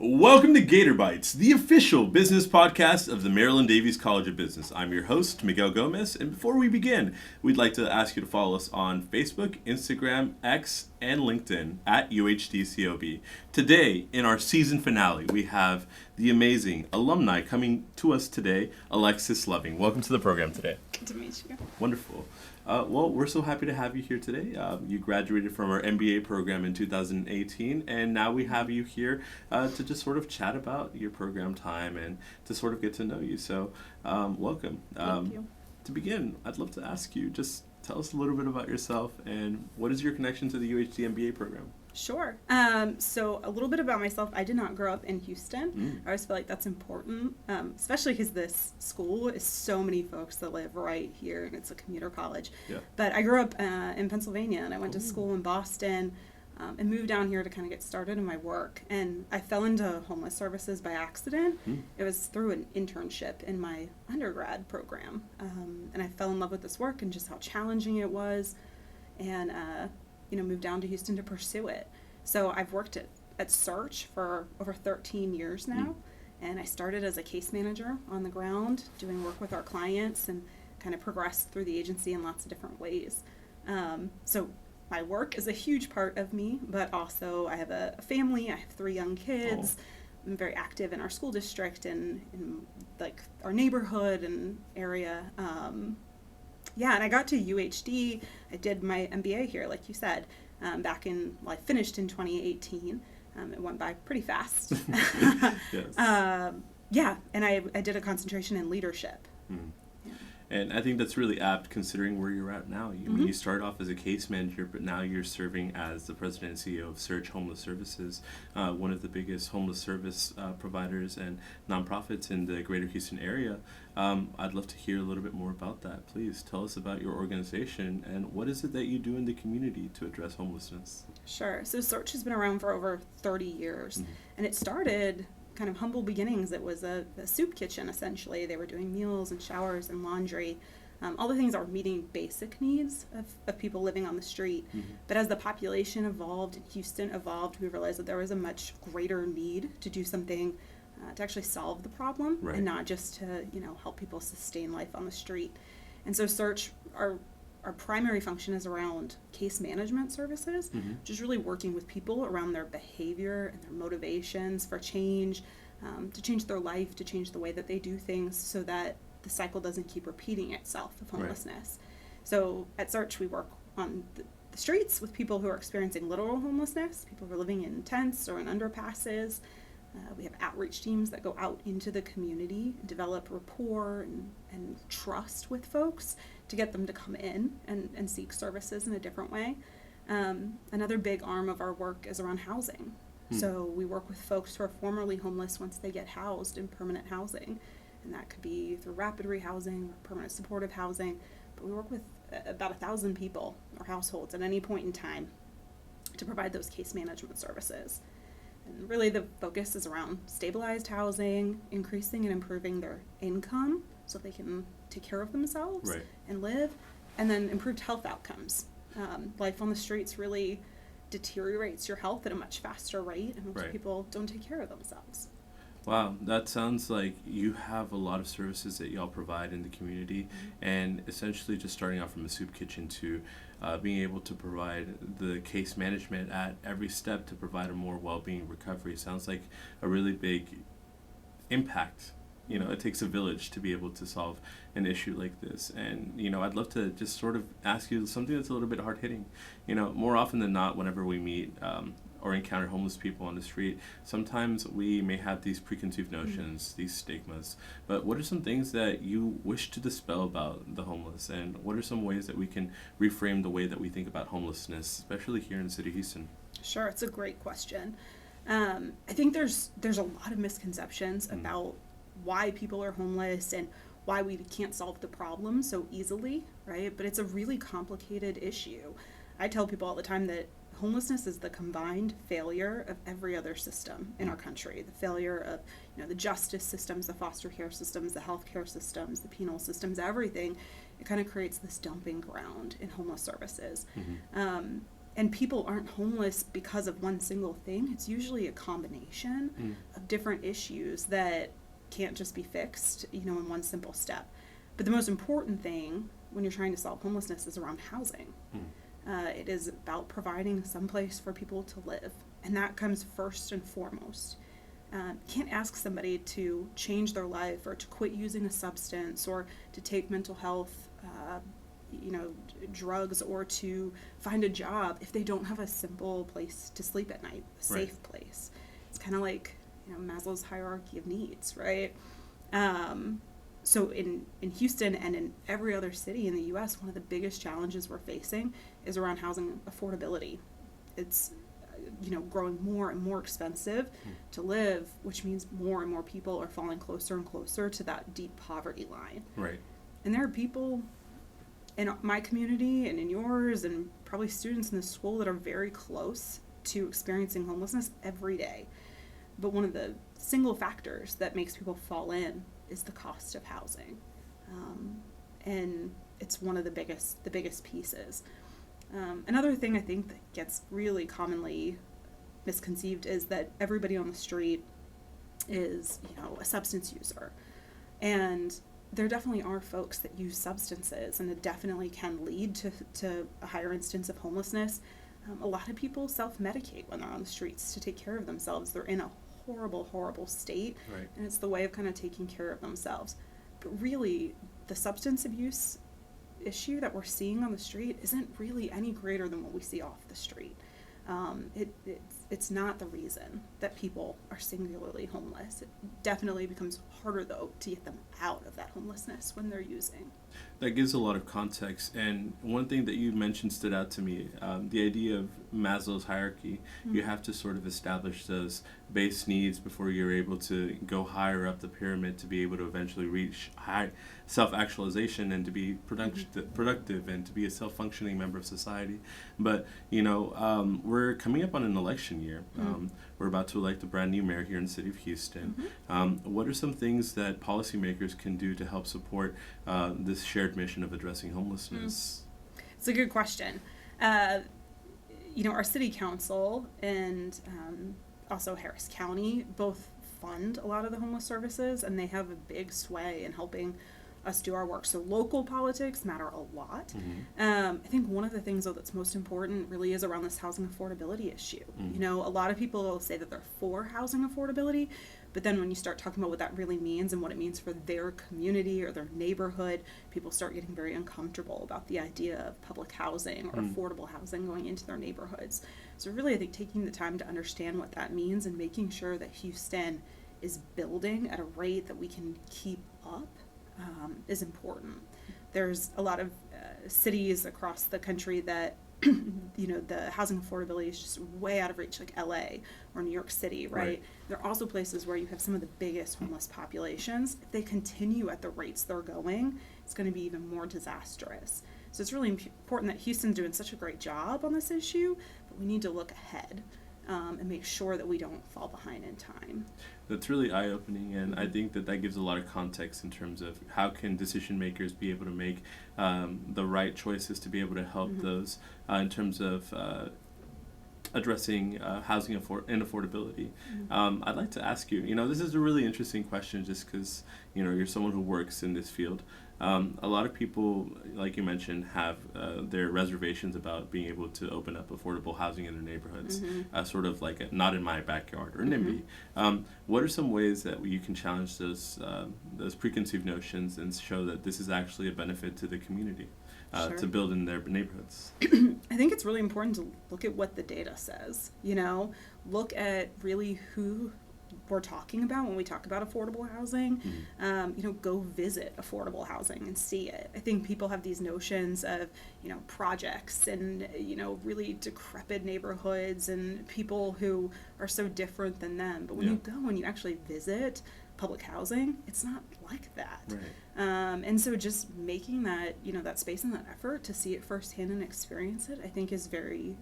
Welcome to Gator Bytes, the official business podcast of the Maryland Davies College of Business. I'm your host, Miguel Gomez, and before we begin, we'd like to ask you to follow us on Facebook, Instagram, X, and LinkedIn at UHDCOB. Today, in our season finale, we have the amazing alumni coming to us today, Alexis Loving. Welcome to the program today. Good to meet you. Wonderful. Well, we're so happy to have you here today. You graduated from our MBA program in 2018, and now we have you here to just sort of chat about your program time and to sort of get to know you. So, welcome. Thank you. To begin, I'd love to ask you, just tell us a little bit about yourself and what is your connection to the UHD MBA program? Sure. So a little bit about myself. I did not grow up in Houston. I always feel like that's important, especially because this school is so many folks that live right here, and it's a commuter college. Yeah. But I grew up in Pennsylvania, and I went to school in Boston, and moved down here to kind of get started in my work. And I fell into homeless services by accident. It was through an internship in my undergrad program, and I fell in love with this work and just how challenging it was, and moved down to Houston to pursue it. So I've worked at Search for over 13 years now, and I started as a case manager on the ground, doing work with our clients, and kind of progressed through the agency in lots of different ways. So my work is a huge part of me, but also I have a family. I have 3 young kids. I'm very active in our school district and in like our neighborhood and area. And I got to UHD. I did my MBA here, like you said, I finished in 2018. It went by pretty fast. Yes. And I did a concentration in leadership. And I think that's really apt considering where you're at now. You started off as a case manager, but now you're serving as the president and CEO of Search Homeless Services, one of the biggest homeless service providers and nonprofits in the greater Houston area. I'd love to hear a little bit more about that. Please tell us about your organization and what is it that you do in the community to address homelessness? Sure. So Search has been around for over 30 years, and it started kind of humble beginnings. It was a soup kitchen, essentially. They were doing meals and showers and laundry, all the things that were meeting basic needs of people living on the street. But as the population evolved and Houston evolved, we realized that there was a much greater need to do something to actually solve the problem, and not just to help people sustain life on the street. And so Search, our primary function is around case management services, which is really working with people around their behavior and their motivations for change, to change their life, to change the way that they do things so that the cycle doesn't keep repeating itself of homelessness. So at Search, we work on the streets with people who are experiencing literal homelessness, people who are living in tents or in underpasses. We have outreach teams that go out into the community and develop rapport and trust with folks to get them to come in and seek services in a different way. Another big arm of our work is around housing. So we work with folks who are formerly homeless once they get housed in permanent housing. And that could be through rapid rehousing or permanent supportive housing. But we work with about 1,000 people or households at any point in time to provide those case management services. And really the focus is around stabilized housing, increasing and improving their income so they can take care of themselves and live, and then improved health outcomes. Life on the streets really deteriorates your health at a much faster rate, and most people don't take care of themselves. Wow, that sounds like you have a lot of services that y'all provide in the community, and essentially just starting out from a soup kitchen to being able to provide the case management at every step to provide a more well-being recovery sounds like a really big impact. It takes a village to be able to solve an issue like this. And, I'd love to just sort of ask you something that's a little bit hard-hitting. More often than not, whenever we meet or encounter homeless people on the street, sometimes we may have these preconceived notions, these stigmas. But what are some things that you wish to dispel about the homeless? And what are some ways that we can reframe the way that we think about homelessness, especially here in the city of Houston? Sure, it's a great question. I think there's a lot of misconceptions about why people are homeless and why we can't solve the problem so easily, right? But it's a really complicated issue. I tell people all the time that homelessness is the combined failure of every other system in our country. The failure of the justice systems, the foster care systems, the healthcare systems, the penal systems, everything. It kind of creates this dumping ground in homeless services. And people aren't homeless because of one single thing. It's usually a combination of different issues that can't just be fixed, in one simple step. But the most important thing when you're trying to solve homelessness is around housing. It is about providing some place for people to live, and that comes first and foremost. You can't ask somebody to change their life or to quit using a substance or to take mental health drugs or to find a job if they don't have a simple place to sleep at night, a safe place. It's kind of like Maslow's hierarchy of needs, right? So in Houston and in every other city in the U.S., one of the biggest challenges we're facing is around housing affordability. It's growing more and more expensive to live, which means more and more people are falling closer and closer to that deep poverty line. Right. And there are people in my community and in yours and probably students in the school that are very close to experiencing homelessness every day. But one of the single factors that makes people fall in is the cost of housing. And it's one of the biggest pieces. Another thing I think that gets really commonly misconceived is that everybody on the street is, a substance user. And there definitely are folks that use substances, and it definitely can lead to a higher instance of homelessness. A lot of people self-medicate when they're on the streets to take care of themselves. They're in a horrible, horrible state, and it's the way of kind of taking care of themselves. But really, the substance abuse issue that we're seeing on the street isn't really any greater than what we see off the street. It's not the reason that people are singularly homeless. It definitely becomes harder, though, to get them out of that homelessness when they're using. That gives a lot of context. And one thing that you mentioned stood out to me, the idea of Maslow's hierarchy. You have to sort of establish those base needs before you're able to go higher up the pyramid to be able to eventually reach high self-actualization and to be productive and to be a self-functioning member of society. But, we're coming up on an election year. We're about to elect a brand new mayor here in the city of Houston. What are some things that policymakers can do to help support this shared mission of addressing homelessness? It's a good question. Our city council and also Harris County both fund a lot of the homeless services, and they have a big sway in helping us do our work. So local politics matter a lot. I think one of the things, though, that's most important really is around this housing affordability issue. A lot of people will say that they're for housing affordability, but then when you start talking about what that really means and what it means for their community or their neighborhood, people start getting very uncomfortable about the idea of public housing or affordable housing going into their neighborhoods. So really, I think taking the time to understand what that means and making sure that Houston is building at a rate that we can keep up is important. There's a lot of cities across the country that the housing affordability is just way out of reach, like LA or New York City, right? There are also places where you have some of the biggest homeless populations. If they continue at the rates they're going, it's going to be even more disastrous. So it's really important that Houston's doing such a great job on this issue, but we need to look ahead and make sure that we don't fall behind in time. That's really eye-opening, and I think that gives a lot of context in terms of how can decision makers be able to make the right choices to be able to help those in terms of addressing housing and affordability. I'd like to ask you, this is a really interesting question just because, you're someone who works in this field. A lot of people, like you mentioned, have their reservations about being able to open up affordable housing in their neighborhoods, sort of like a not in my backyard or NIMBY. What are some ways that you can challenge those preconceived notions and show that this is actually a benefit to the community to build in their neighborhoods? I think it's really important to look at what the data says, look at really who we're talking about when we talk about affordable housing. Go visit affordable housing and see it. I think people have these notions of, projects and, really decrepit neighborhoods and people who are so different than them. But when you go and you actually visit public housing, it's not like that. And so just making that, that space and that effort to see it firsthand and experience it, I think is very,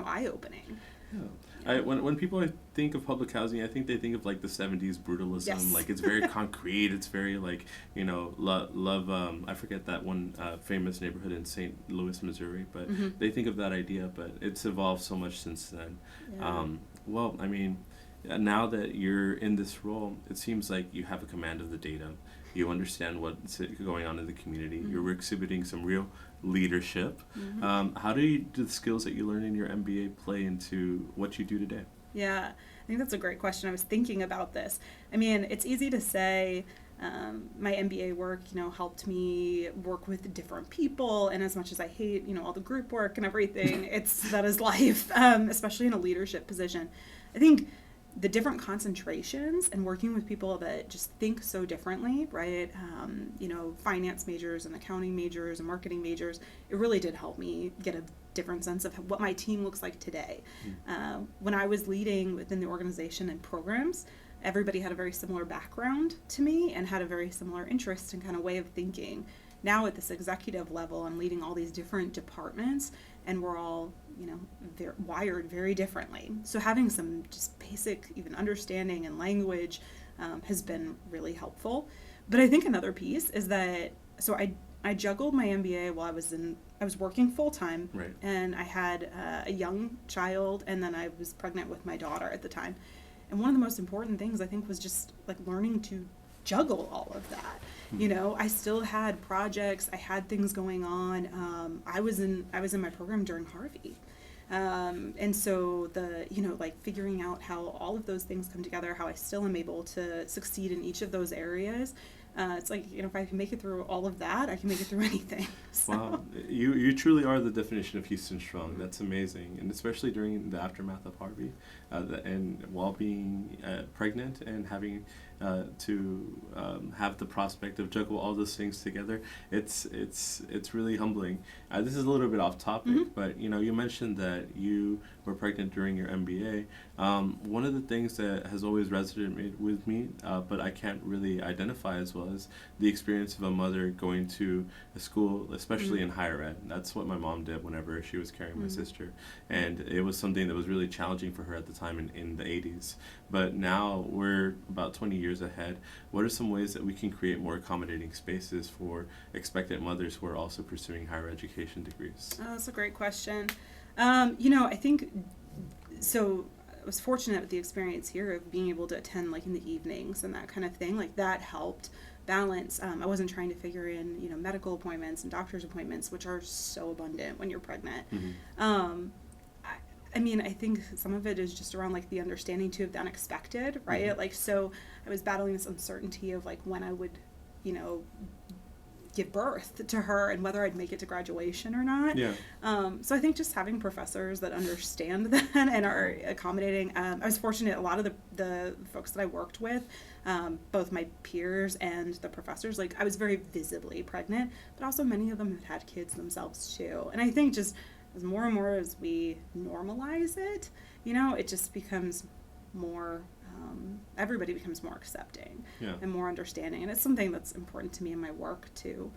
eye-opening. Yeah. When people think of public housing, I think they think of like the 70s brutalism. Yes. Like it's very concrete. It's very like, love, I forget that one famous neighborhood in St. Louis, Missouri, but they think of that idea, but it's evolved so much since then. Yeah. Well, I mean, now that you're in this role, it seems like you have a command of the data. You understand what's going on in the community. You're exhibiting some real leadership. How do the skills that you learn in your MBA play into what you do today? Yeah, I think that's a great question. I was thinking about this. I mean, it's easy to say my MBA work, helped me work with different people. And as much as I hate, all the group work and everything, that is life, especially in a leadership position. I think the different concentrations and working with people that just think so differently, right? Finance majors and accounting majors and marketing majors, it really did help me get a different sense of what my team looks like today. When I was leading within the organization and programs, everybody had a very similar background to me and had a very similar interest and kind of way of thinking. Now at this executive level, I'm leading all these different departments, and we're all, they're wired very differently. So having some just basic even understanding and language has been really helpful. But I think another piece is that, so I juggled my MBA while I was working full time, Right. and I had a young child, and then I was pregnant with my daughter at the time. And one of the most important things I think was just like learning to juggle all of that. I still had projects, I had things going on. I was in my program during Harvey. And so figuring out how all of those things come together, how I still am able to succeed in each of those areas. It's like, if I can make it through all of that, I can make it through anything. So. Wow, you truly are the definition of Houston Strong. That's amazing, and especially during the aftermath of Harvey, and while being pregnant and having to have the prospect of juggle all those things together, it's really humbling. This is a little bit off topic, but you mentioned that you were pregnant during your MBA. One of the things that has always resonated with me, but I can't really identify as well, is the experience of a mother going to a school, especially in higher ed. That's what my mom did whenever she was carrying my sister, and it was something that was really challenging for her at the time in the 80s. But now we're about 20 years ahead. What are some ways that we can create more accommodating spaces for expectant mothers who are also pursuing higher education degrees? Oh, that's a great question. I think, so I was fortunate with the experience here of being able to attend like in the evenings and that kind of thing. Like that helped balance. I wasn't trying to figure in, medical appointments and doctor's appointments, which are so abundant when you're pregnant. I think some of it is just around like the understanding too of the unexpected, right? Like, so I was battling this uncertainty of like when I would, give birth to her and whether I'd make it to graduation or not. Yeah. So I think just having professors that understand that and are accommodating. I was fortunate, a lot of the folks that I worked with, both my peers and the professors, like I was very visibly pregnant, but also many of them had had kids themselves too. And I think just as more and more as we normalize it, it just becomes more, everybody becomes more accepting and more understanding. And it's something that's important to me in my work too,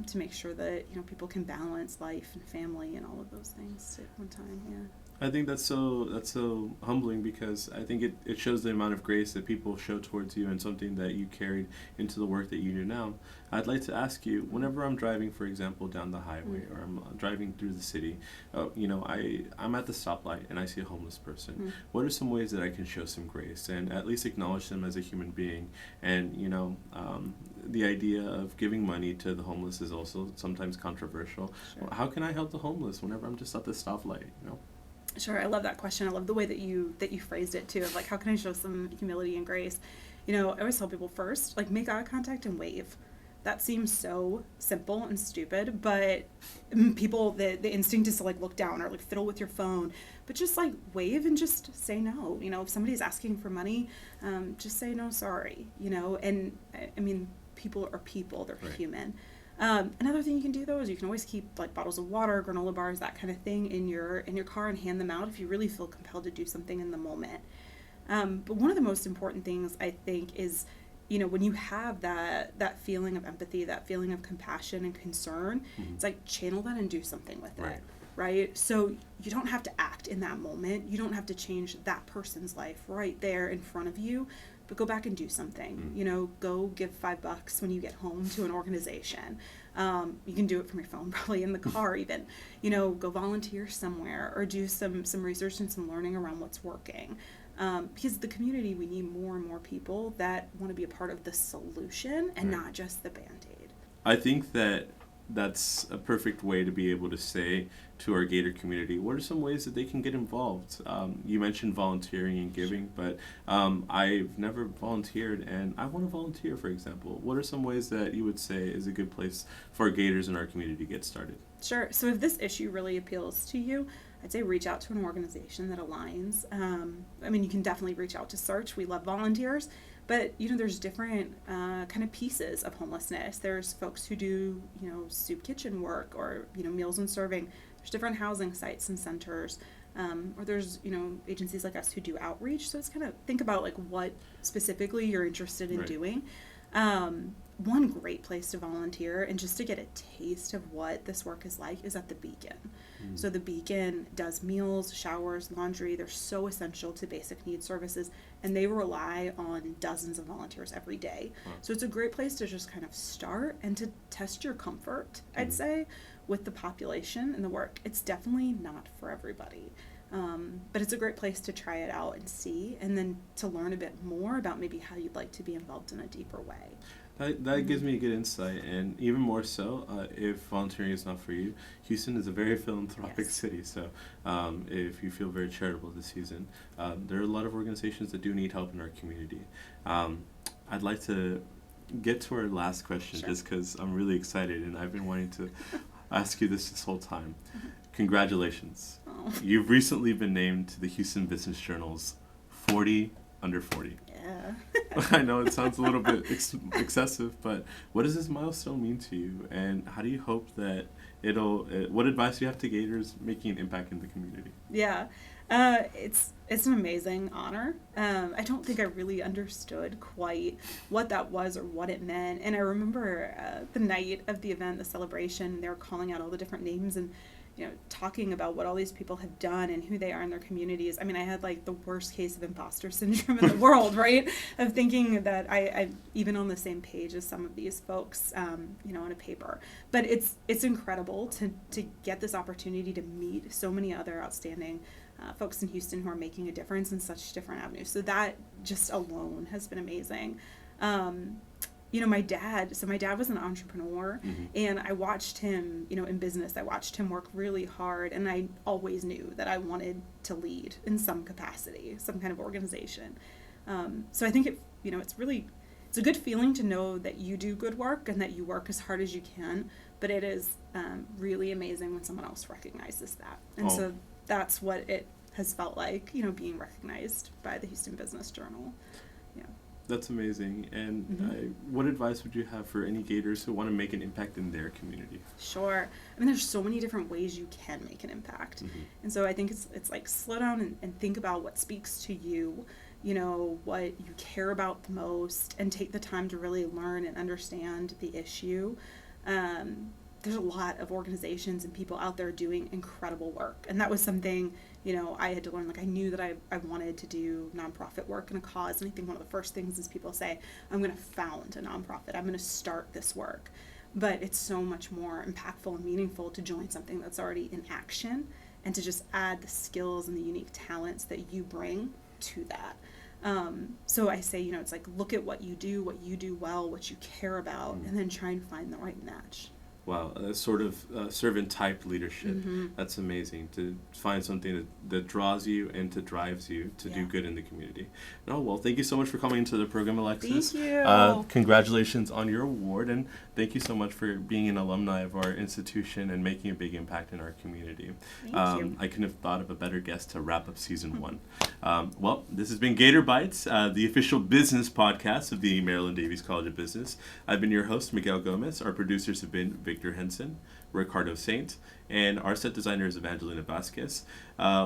to make sure that, people can balance life and family and all of those things at one time. Yeah. I think that's so humbling, because I think it shows the amount of grace that people show towards you and something that you carried into the work that you do now. I'd like to ask you, whenever I'm driving, for example, down the highway or I'm driving through the city, I'm at the stoplight and I see a homeless person. What are some ways that I can show some grace and at least acknowledge them as a human being? And, the idea of giving money to the homeless is also sometimes controversial. Sure. How can I help the homeless whenever I'm just at the stoplight, Sure, I love that question. I love the way that you phrased it too, of like, how can I show some humility and grace? I always tell people first, like, make eye contact and wave. That seems so simple and stupid, but people, the instinct is to like look down or like fiddle with your phone, but just like wave and just say no. If somebody's asking for money, just say no, sorry. And I mean, people are people, they're Right. human. Another thing you can do though is you can always keep like bottles of water, granola bars, that kind of thing in your car and hand them out if you really feel compelled to do something in the moment. But one of the most important things I think is, when you have that feeling of empathy, that feeling of compassion and concern, it's like channel that and do something with Right. it. right? So you don't have to act in that moment. You don't have to change that person's life right there in front of you, but go back and do something. You know, go give $5 when you get home to an organization. You can do it from your phone, probably in the car even. You know, go volunteer somewhere or do some research and some learning around what's working. Because the community, we need more and more people that want to be a part of the solution and not just the Band-Aid. I think that that's a perfect way to be able to say to our Gator community, what are some ways that they can get involved? You mentioned volunteering and giving, but I've never volunteered and I want to volunteer, for example. What are some ways that you would say is a good place for Gators in our community to get started? Sure. So if this issue really appeals to you, I'd say reach out to an organization that aligns. I mean, you can definitely reach out to Search. We love volunteers. But, you know, there's different kind of pieces of homelessness. There's folks who do, you know, soup kitchen work or, you know, meals and serving. There's different housing sites and centers. Or there's, you know, agencies like us who do outreach. So it's kind of think about, like, what specifically you're interested in doing. One great place to volunteer and just to get a taste of what this work is like is at the Beacon. So the Beacon does meals, showers, laundry. They're so essential to basic needs services, and they rely on dozens of volunteers every day. So it's a great place to just kind of start and to test your comfort, I'd say, with the population and the work. It's definitely not for everybody. But it's a great place to try it out and see, and then to learn a bit more about maybe how you'd like to be involved in a deeper way. That gives me a good insight, and even more so, if volunteering is not for you, Houston is a very philanthropic city, so if you feel very charitable this season, there are a lot of organizations that do need help in our community. I'd like to get to our last question just because I'm really excited, and I've been wanting to ask you this whole time. Congratulations. You've recently been named to the Houston Business Journal's 40 Under 40. Yeah. I know it sounds a little bit excessive, but what does this milestone mean to you, and how do you hope that what advice do you have to Gators making an impact in the community? Yeah, it's an amazing honor. I don't think I really understood quite what that was or what it meant, and I remember the night of the event, the celebration, they were calling out all the different names and, you know, talking about what all these people have done and who they are in their communities. I mean, I had like the worst case of imposter syndrome in the world, right? Of thinking that I even on the same page as some of these folks, you know, on a paper. But it's incredible to get this opportunity to meet so many other outstanding folks in Houston who are making a difference in such different avenues. So that just alone has been amazing. You know, my dad was an entrepreneur, and I watched him, you know, in business. I watched him work really hard, and I always knew that I wanted to lead in some capacity, some kind of organization. So I think it's a good feeling to know that you do good work and that you work as hard as you can, but it is really amazing when someone else recognizes that. And so that's what it has felt like, you know, being recognized by the Houston Business Journal. Yeah. That's amazing. And what advice would you have for any Gators who want to make an impact in their community? Sure. I mean, there's so many different ways you can make an impact. And so I think it's like slow down and think about what speaks to you, you know, what you care about the most, and take the time to really learn and understand the issue. There's a lot of organizations and people out there doing incredible work. And that was something, you know, I had to learn. Like, I knew that I wanted to do nonprofit work and a cause. And I think one of the first things is people say, I'm going to found a nonprofit. I'm going to start this work. But it's so much more impactful and meaningful to join something that's already in action and to just add the skills and the unique talents that you bring to that. So I say, you know, it's like, look at what you do well, what you care about, and then try and find the right match. Wow, sort of servant-type leadership. That's amazing, to find something that draws you and to drives you to do good in the community. No, well, thank you so much for coming into the program, Alexis. Thank you. Congratulations on your award, and thank you so much for being an alumni of our institution and making a big impact in our community. Thank you. I couldn't have thought of a better guest to wrap up season 1. Well, this has been Gator Bytes, the official business podcast of the Maryland Davies College of Business. I've been your host, Miguel Gomez. Our producers have been Victor Henson, Ricardo Saint, and our set designer is Evangelina Vasquez.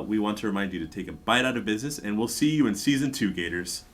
We want to remind you to take a bite out of business, and we'll see you in season 2, Gators.